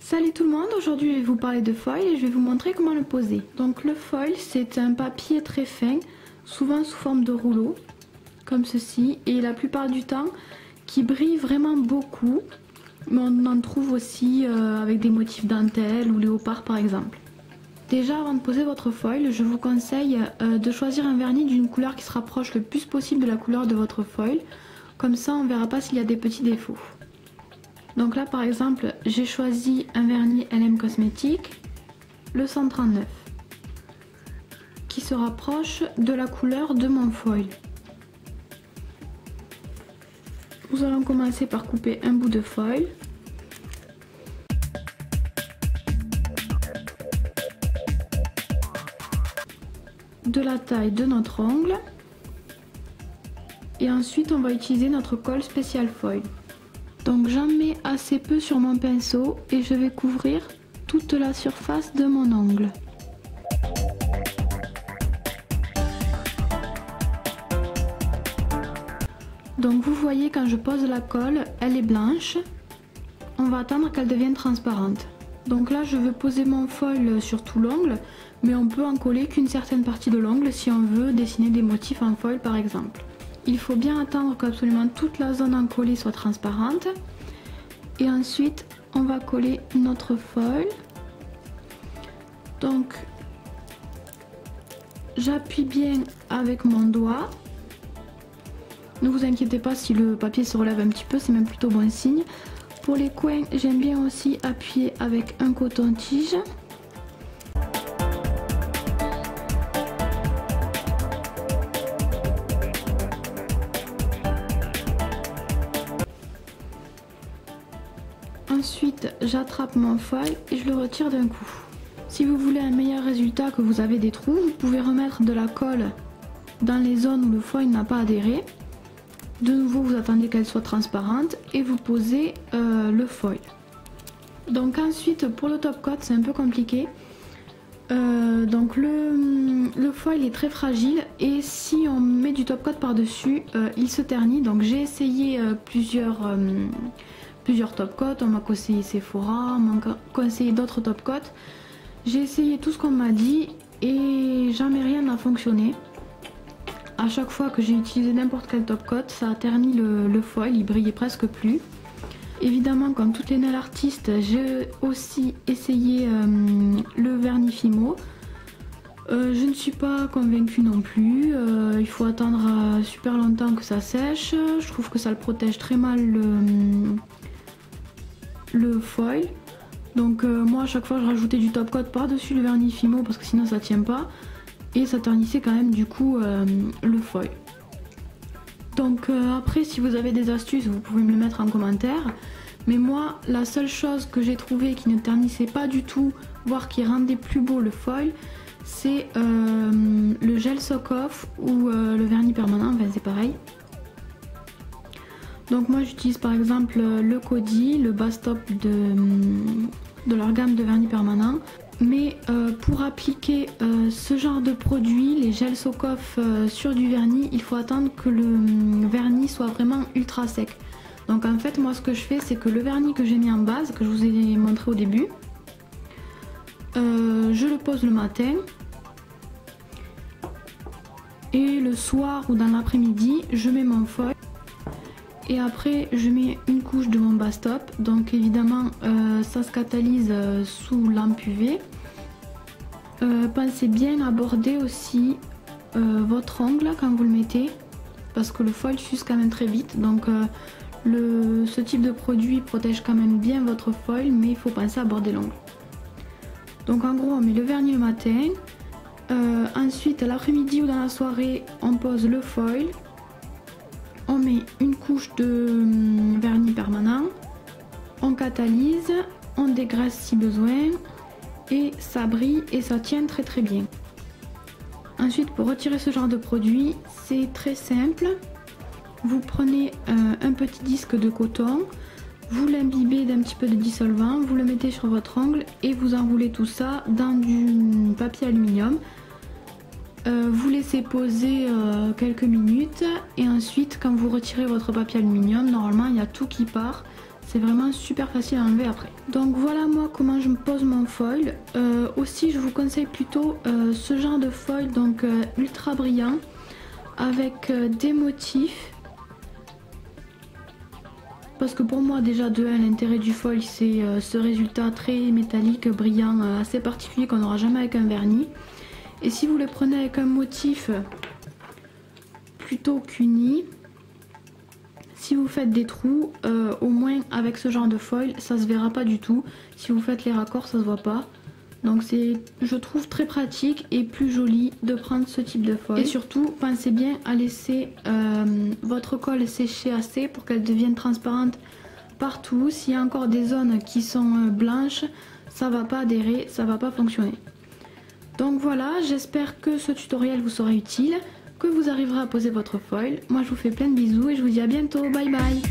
Salut tout le monde, aujourd'hui je vais vous parler de foil et je vais vous montrer comment le poser. Donc le foil c'est un papier très fin, souvent sous forme de rouleau, comme ceci, et la plupart du temps qui brille vraiment beaucoup, mais on en trouve aussi avec des motifs dentelle ou léopard par exemple. Déjà avant de poser votre foil, je vous conseille de choisir un vernis d'une couleur qui se rapproche le plus possible de la couleur de votre foil, comme ça on ne verra pas s'il y a des petits défauts. Donc là par exemple j'ai choisi un vernis LM Cosmétique, le 139, qui se rapproche de la couleur de mon foil. Nous allons commencer par couper un bout de foil. De la taille de notre ongle. Et ensuite on va utiliser notre colle spécial foil. Donc j'en mets assez peu sur mon pinceau et je vais couvrir toute la surface de mon ongle. Donc vous voyez quand je pose la colle, elle est blanche. On va attendre qu'elle devienne transparente. Donc là je veux poser mon foil sur tout l'ongle, mais on peut en coller qu'une certaine partie de l'ongle si on veut dessiner des motifs en foil par exemple. Il faut bien attendre qu'absolument toute la zone encollée soit transparente. Et ensuite, on va coller notre foil. Donc, j'appuie bien avec mon doigt. Ne vous inquiétez pas si le papier se relève un petit peu, c'est même plutôt bon signe. Pour les coins, j'aime bien aussi appuyer avec un coton-tige. Ensuite, j'attrape mon foil et je le retire d'un coup. Si vous voulez un meilleur résultat, que vous avez des trous, vous pouvez remettre de la colle dans les zones où le foil n'a pas adhéré. De nouveau, vous attendez qu'elle soit transparente et vous posez le foil. Donc ensuite, pour le top coat, c'est un peu compliqué. Donc le foil est très fragile et si on met du top coat par-dessus, il se ternit. Donc j'ai essayé plusieurs top coats, on m'a conseillé Sephora, on m'a conseillé d'autres top coats. J'ai essayé tout ce qu'on m'a dit et jamais rien n'a fonctionné. À chaque fois que j'ai utilisé n'importe quel top coat, ça a terni le foil, il brillait presque plus. Évidemment, comme toutes les nail artistes, j'ai aussi essayé le vernis Fimo. Je ne suis pas convaincue non plus, il faut attendre super longtemps que ça sèche. Je trouve que ça le protège très mal le foil. Donc moi à chaque fois je rajoutais du top coat par dessus le vernis Fimo parce que sinon ça tient pas et ça ternissait quand même du coup le foil. Donc après si vous avez des astuces vous pouvez me le mettre en commentaire, mais moi la seule chose que j'ai trouvé qui ne ternissait pas du tout, voire qui rendait plus beau le foil, c'est le gel soak off ou le vernis permanent, enfin c'est pareil. Donc moi j'utilise par exemple le Coty, le Bastop de leur gamme de vernis permanent. Mais pour appliquer ce genre de produit, les gels soak off sur du vernis, il faut attendre que le vernis soit vraiment ultra sec. Donc en fait moi ce que je fais c'est que le vernis que j'ai mis en base, que je vous ai montré au début, je le pose le matin. Et le soir ou dans l'après-midi, je mets mon foil. Et après je mets une couche de mon Bastop, donc évidemment ça se catalyse sous lampe UV. Pensez bien à border aussi votre ongle quand vous le mettez, parce que le foil s'use quand même très vite, donc ce type de produit protège quand même bien votre foil, mais il faut penser à border l'ongle. Donc en gros on met le vernis le matin, ensuite l'après-midi ou dans la soirée on pose le foil. On met une couche de vernis permanent, on catalyse, on dégraisse si besoin et ça brille et ça tient très très bien. Ensuite pour retirer ce genre de produit, c'est très simple. Vous prenez un petit disque de coton, vous l'imbibez d'un petit peu de dissolvant, vous le mettez sur votre ongle et vous enroulez tout ça dans du papier aluminium. vous laissez poser quelques minutes et ensuite quand vous retirez votre papier aluminium, normalement il y a tout qui part. C'est vraiment super facile à enlever après. Donc voilà moi comment je me pose mon foil. Aussi je vous conseille plutôt ce genre de foil, donc ultra brillant avec des motifs. Parce que pour moi déjà de 1 l'intérêt du foil c'est ce résultat très métallique, brillant, assez particulier qu'on n'aura jamais avec un vernis. Et si vous le prenez avec un motif plutôt qu'uni, si vous faites des trous, au moins avec ce genre de foil, ça se verra pas du tout. Si vous faites les raccords, ça se voit pas. Donc c'est, je trouve, très pratique et plus joli de prendre ce type de foil. Et surtout, pensez bien à laisser votre colle sécher assez pour qu'elle devienne transparente partout. S'il y a encore des zones qui sont blanches, ça va pas adhérer, ça va pas fonctionner. Donc voilà, j'espère que ce tutoriel vous sera utile, que vous arriverez à poser votre foil. Moi je vous fais plein de bisous et je vous dis à bientôt, bye bye.